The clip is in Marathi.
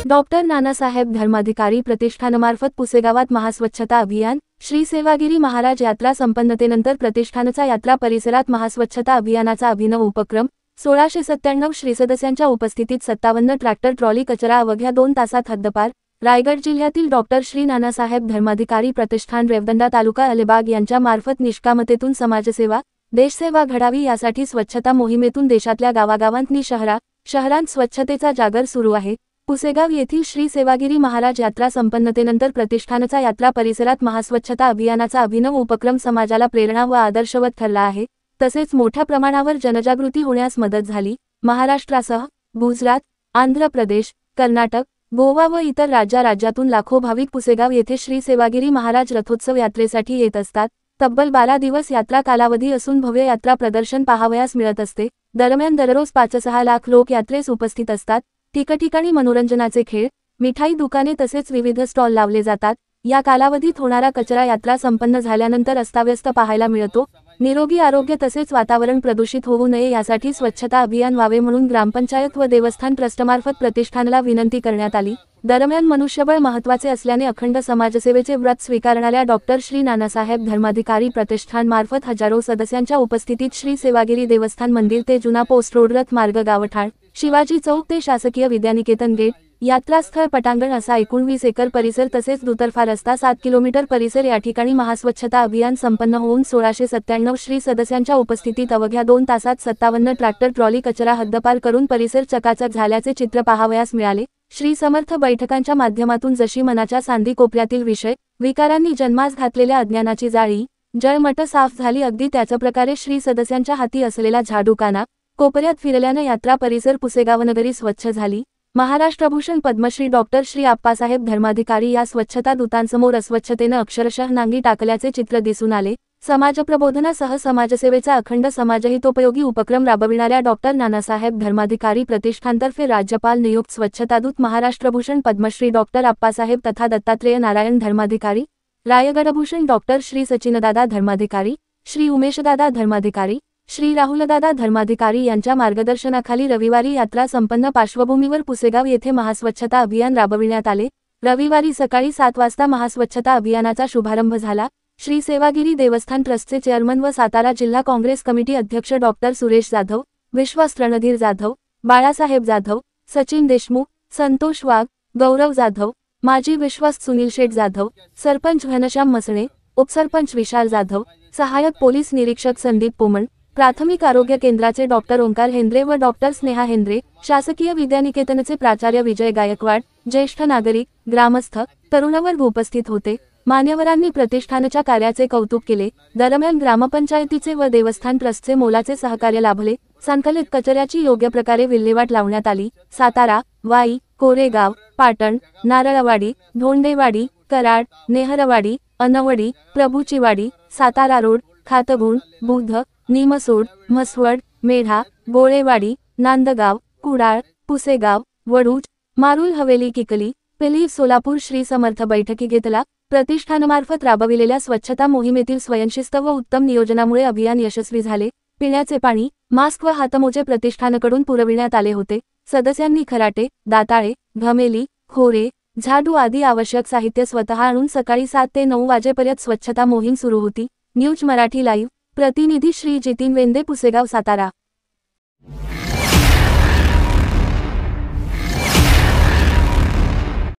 डॉक्टर नानासाहेब धर्माधिकारी प्रतिष्ठानमार्फत पुसेगावात महास्वच्छता अभियान, श्री सेवागिरी महाराज यात्रा संपन्नतेनंतर प्रतिष्ठानचा यात्रा परिसरात महास्वच्छता अभियानाचा अभिनव उपक्रम। 1697 श्री सदस्यांच्या उपस्थितीत 57 ट्रॅक्टर ट्रॉली कचरा अवघ्या 2 तासात हद्दपार। रायगड जिल्ह्यातील डॉक्टर श्री नानासाहेब धर्माधिकारी प्रतिष्ठान रेवदंडा तालुका अलिबाग यांच्या मार्फत निष्कामतेतून समाजसेवा, देशसेवा घडावी यासाठी स्वच्छता मोहिमेतून देशातल्या गावागावांतनी शहरांत स्वच्छतेचा जागर सुरू आहे। पुसेगाव येथील श्री सेवागिरी महाराज यात्रा संपन्नतेनंतर प्रतिष्ठानचा यात्रा परिसरात महास्वच्छता अभियानाचा अभिनव उपक्रम समाजाला प्रेरणा व आदर्शवत ठरला आहे। तसेच मोठ्या प्रमाणावर जनजागृती होण्यास मदत झाली। महाराष्ट्रासह गुजरात, आंध्र प्रदेश, कर्नाटक, गोवा व इतर राज्यातून लाखो भाविक पुसेगाव येथे श्री सेवागिरी महाराज रथोत्सव यात्रेसाठी येत असतात। तब्बल 12 दिवस यात्रा कालावधी असून भव्य यात्रा प्रदर्शन पाहावयास मिळत असते। दरम्यान दररोज 5-6 लाख लोक यात्रेस उपस्थित असतात। ठिकठिकाणी मनोरंजनाचे खेळ, मिठाई दुकाने तसेच विविध स्टॉल लावले जातात। या कालावधीत होणारा कचरा यात्रा संपन्न झाल्यानंतर अस्ताव्यस्त पाहायला मिळतो। निरोगी आरोग्य तसेच वातावरण प्रदूषित होऊ नये यासाठी स्वच्छता अभियान व्हावे म्हणून ग्रामपंचायत व देवस्थान ट्रस्टमार्फत प्रतिष्ठानला विनंती करण्यात आली। दरम्यान मनुष्यबळ महत्त्वाचे असल्याने अखंड समाजसेवेचे व्रत स्वीकारणाऱ्या डॉक्टर श्री नानासाहेब धर्माधिकारी प्रतिष्ठान मार्फत हजारो सदस्यांच्या उपस्थितीत श्री सेवागिरी देवस्थान मंदिर ते जुना पोस्ट रोड रथ मार्ग गावठाण, शिवाजी चौक ते शासकीय विद्यानिकेतन गेट, यात्रास्थळ पटांगण असा एकूण 20 एकर परिसर तसेच दुतर्फा रस्ता 7 किलोमीटर परिसर या ठिकाणी महास्वच्छता अभियान संपन्न होऊन 1697 श्री सदस्यांच्या उपस्थितीत अवघ्या 2 तासात 57 ट्रॅक्टर ट्रॉली कचरा हद्दपार करून परिसर चकाचक झाल्याचे चित्र पाहावयास मिळाले। श्री समर्थ बैठकांच्या माध्यमातून जशी मनाच्या सांदी कोपऱ्यातील विषय विकारांनी जन्मास घातलेल्या अज्ञानाची जाळी जळमट साफ झाली, अगदी त्याच प्रकारे श्री सदस्यांच्या हाती असलेला झाडू काना कोपऱ्यात फिरल्याने यात्रा परिसर पुसेगावनगरी स्वच्छ झाली। महाराष्ट्रभूषण पद्मश्री डॉक्टर श्री आप्पासाहेब धर्माधिकारी या स्वच्छता दूतांसमोर अस्वच्छतेनं अक्षरशः नांगी टाकल्याचे चित्र दिसून आले। समाजप्रबोधनासह समाजसेवेचा अखंड समाजहितोपयोगी उपक्रम राबविणाऱ्या डॉक्टर नानासाहेब धर्माधिकारी प्रतिष्ठानतर्फे राज्यपाल नियुक्त स्वच्छतादूत महाराष्ट्रभूषण पद्मश्री डॉक्टर आप्पासाहेब तथा दत्तात्रेय नारायण धर्माधिकारी, रायगडभूषण डॉक्टर श्री सचिनदादा धर्माधिकारी, श्री उमेशदादा धर्माधिकारी, श्री राहुलदादा धर्माधिकारी यांच्या मार्गदर्शनाखाली रविवारी यात्रा संपन्न पार्श्वभूमीवर पुसेगाव येथे महास्वच्छता अभियान राबविण्यात आले। रविवारी सकाळी 7 वाजता महास्वच्छता अभियानाचा शुभारंभ झाला। श्री सेवागिरी देवस्थान ट्रस्टचे चेअरमन व सातारा जिल्हा काँग्रेस कमिटी अध्यक्ष डॉक्टर सुरेश जाधव, विश्वास रणधीर जाधव, बाळासाहेब जाधव, सचिन देशमुख, संतोष वाघ, गौरव जाधव, माजी विश्वास सुनील शेठ जाधव, सरपंच घनश्याम मसणे, उपसरपंच विशाल जाधव, सहाय्यक पोलीस निरीक्षक संदीप पोमण, प्राथमिक आरोग्य केंद्राचे डॉक्टर ओंकार हेंद्रे व डॉक्टर स्नेहा हेंद्रे, शासकीय विद्यानिकेतनचे प्राचार्य विजय गायकवाड, ज्येष्ठ नागरिक, ग्रामस्थ, तरुणवर्ग उपस्थित होते। मान्यवरांनी प्रतिष्ठानच्या कार्याचे कौतुक केले। दरम्यान ग्रामपंचायतीचे व देवस्थान ट्रस्टचे मोलाचे सहकार्य लाभले। संकलित कचऱ्याची योग्य प्रकारे विल्हेवाट लावण्यात आली। सातारा, वाई, कोरेगाव, पाटण, नारळवाडी, धोंडेवाडी, कराड, नेहरवाडी, अनवडी, प्रभूचीवाडी, सातारा रोड, खातगुण, बुध, निमसोड, म्हसवड, मेढा, गोळेवाडी, नांदगाव, कुडाळ, पुसेगाव, वडूज, मारुल हवेली, किकली, पेलीव, सोलापूर श्री समर्थ बैठकी घेतला। प्रतिष्ठानमार्फत राबविलेल्या स्वच्छता मोहिमेतील स्वयंशिस्त व उत्तम नियोजनामुळे अभियान यशस्वी झाले। पिण्याचे पाणी, मास्क व हातमोजे प्रतिष्ठानकडून पुरविण्यात आले होते। सदस्यांनी खराटे, दाताळे, घमेली, खोरे, झाडू आदी आवश्यक साहित्य स्वतः आणून सकाळी 7 ते 9 वाजेपर्यंत स्वच्छता मोहीम सुरू होती। न्यूज मराठी लाईव्ह, प्रतिनिधी श्री जितीन वेंदे, पुसेगाव, सातारा।